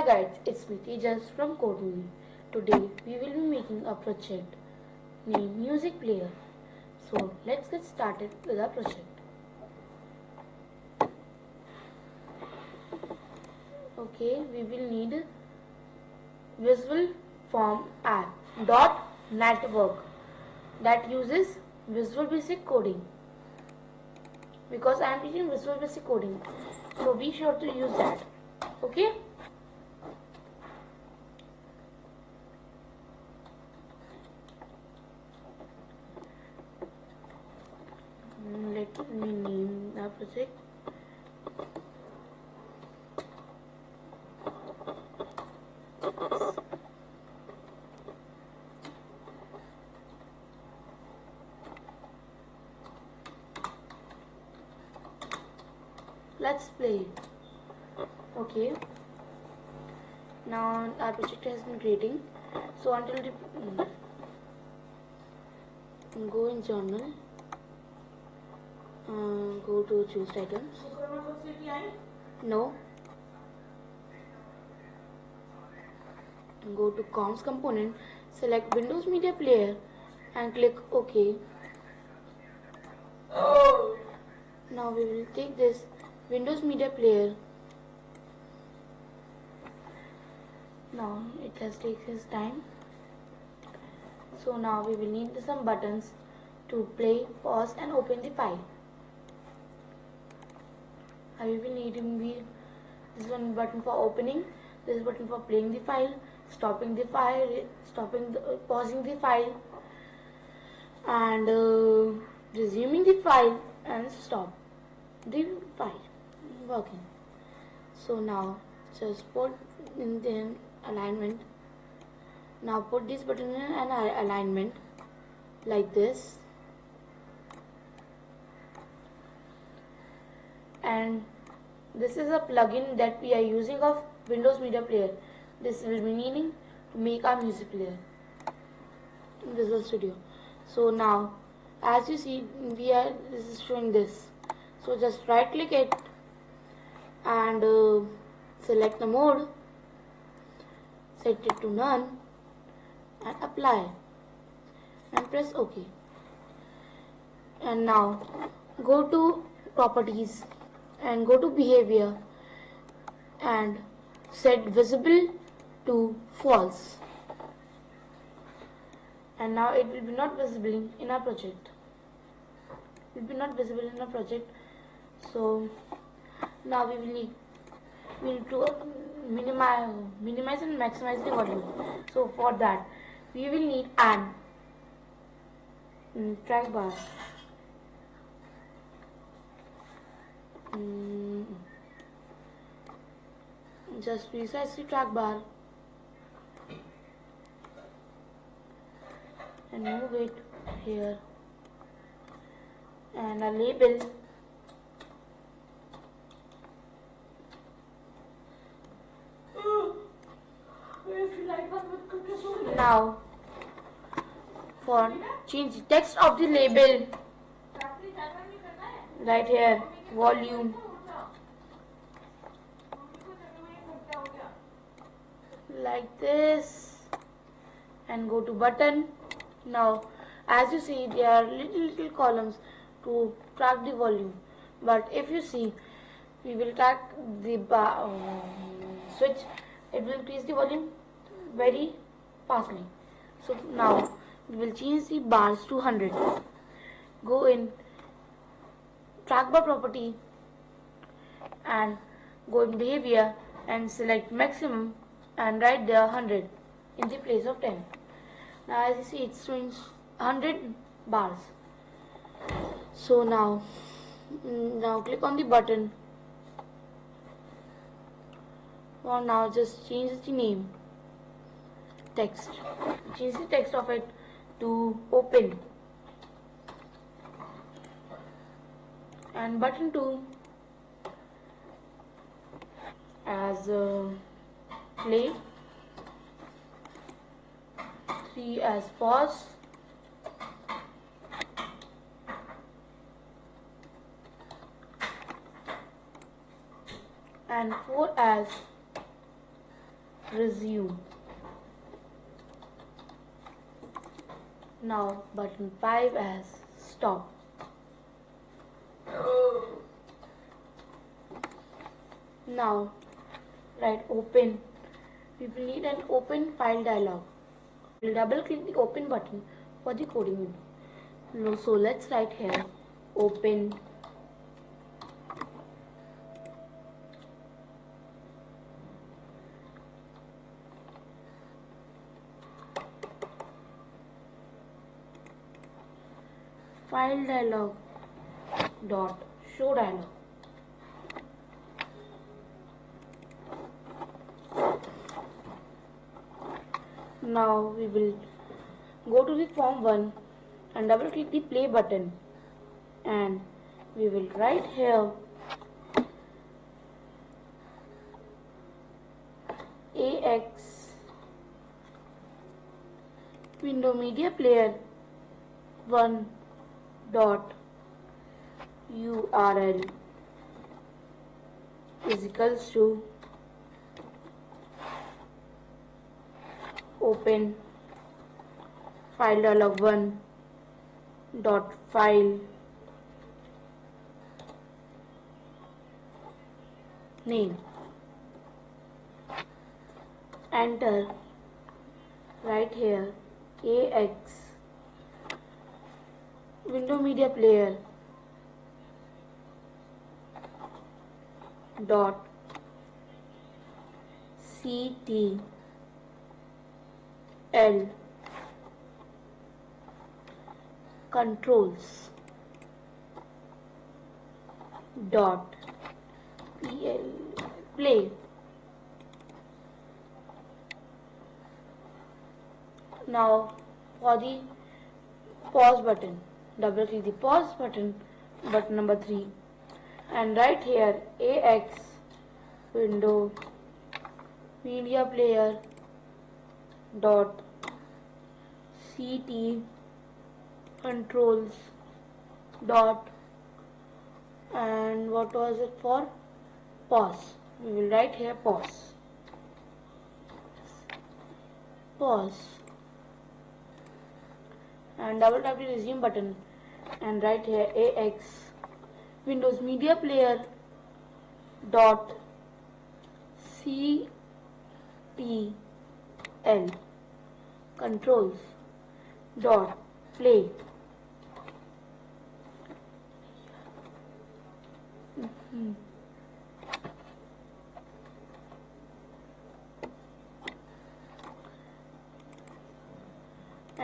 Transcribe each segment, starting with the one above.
Hi guys, it's me Tejas from Coding. Today we will be making a project named Music Player. So let's get started with our project. Okay, we will need Visual Form app .network that uses Visual Basic Coding. Because I am teaching Visual Basic Coding, so be sure to use that. Okay. Let me name the project. Let's play. Okay. Now our project has been creating. So until the go in journal, go to choose items. No. Go to comms component, select Windows Media Player and click OK. Now we will take this Windows Media Player. Now it has taken its time. So now we will need some buttons to play, pause and open the file. We will need this one button for opening, this button for playing the file, stopping the file, pausing the file, and resuming the file and stop the file working. So now just put in the alignment. Now put this button in an alignment like this, and this is a plugin that we are using of Windows Media Player. This will be needing to make our music player in Visual Studio. So now as you see, this is showing this. So just right click it and select the mode, set it to none and apply and press OK. And now go to properties and go to behavior and set visible to false, and now it will be not visible in our project. So now we will need to minimize and maximize the volume. So for that we will need an track bar. Just resize the track bar and move it here, and a label. Now for change the text of the label, right here volume, like this, and go to button. Now as you see, there are little columns to track the volume, but if you see, we will track the switch, it will increase the volume very fastly. So now we will change the bars to 100. Go in track bar property and go in behavior and select maximum and write there 100 in the place of 10. Now as you see, it's showing 100 bars. So now click on the button. For now just change the name, text, change the text of it to open, and button 2 as play, 3 as pause, and 4 as resume. Now button 5 as stop. Now write open. We will need an open file dialog. We'll double click the open button for the coding window. So let's write here open file dialog dot show dialog. Now we will go to the form 1 and double click the play button, and we will write here AX window media player 1 dot URL is equals to open file dialog 1 dot file name. Enter. Right here AX window media player dot CTL controls dot play. Now for the pause button, double click the pause button number 3, and right here AX window media player dot CT controls dot, and what was it for? Pause. We will write here pause. And double tap the resume button and write here AX Windows Media Player dot CTL controls dot play.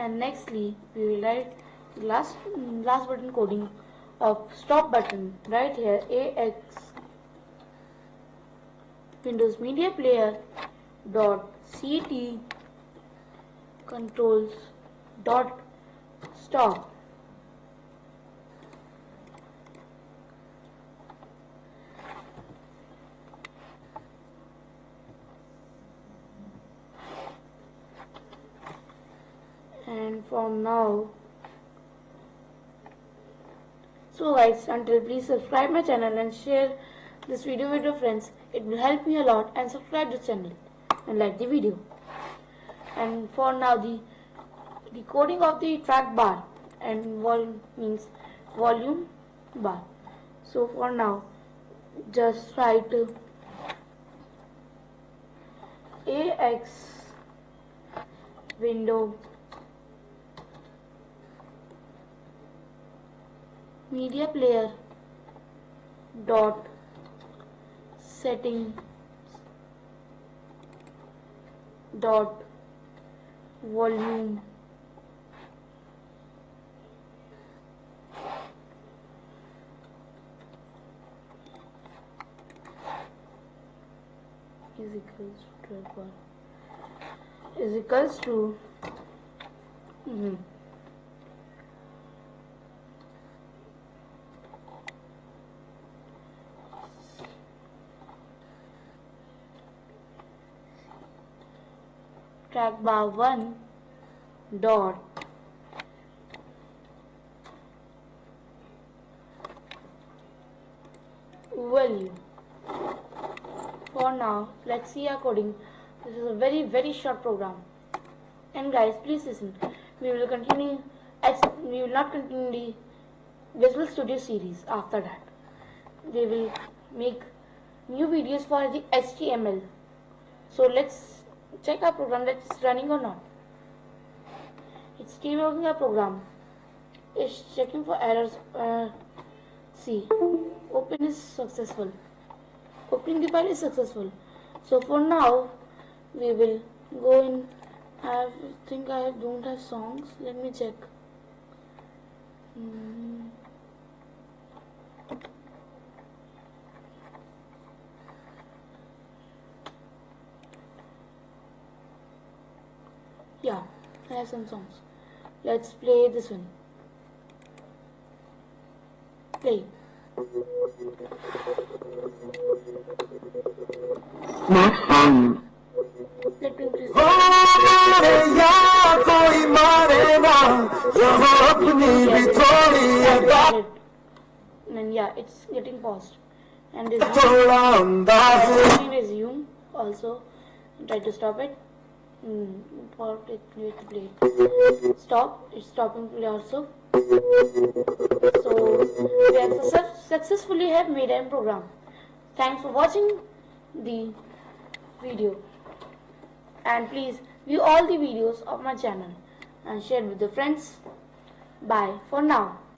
And nextly we will write the last button coding of stop button right here AX Windows Media Player dot CT controls dot stop. And from now, so guys, until please subscribe my channel and share this video with your friends. It will help me a lot, and subscribe the channel and like the video. And for now, the coding of the track bar and volume means volume bar. So for now, just write AX window media player dot settings dot volume is equals to track bar 1 dot value. For now, let's see our coding This is a very short program. And guys, please listen. We will continue. We will not continue the Visual Studio series after that. We will make new videos for the HTML. So let's check our program that it's running or not. It's still working our program. It's checking for errors. See, open is successful. Opening the file is successful. So for now, we will go in. I think I don't have songs. Let me check. Yeah, I have some songs. Let's play this one. Play. Let me increase. And yeah, it's getting paused. And resume also. Try to stop it. For it to play. Stop. It's stopping play also. So we have successfully have made a program. Thanks for watching the video. And please view all the videos of my channel and share with your friends. Bye for now.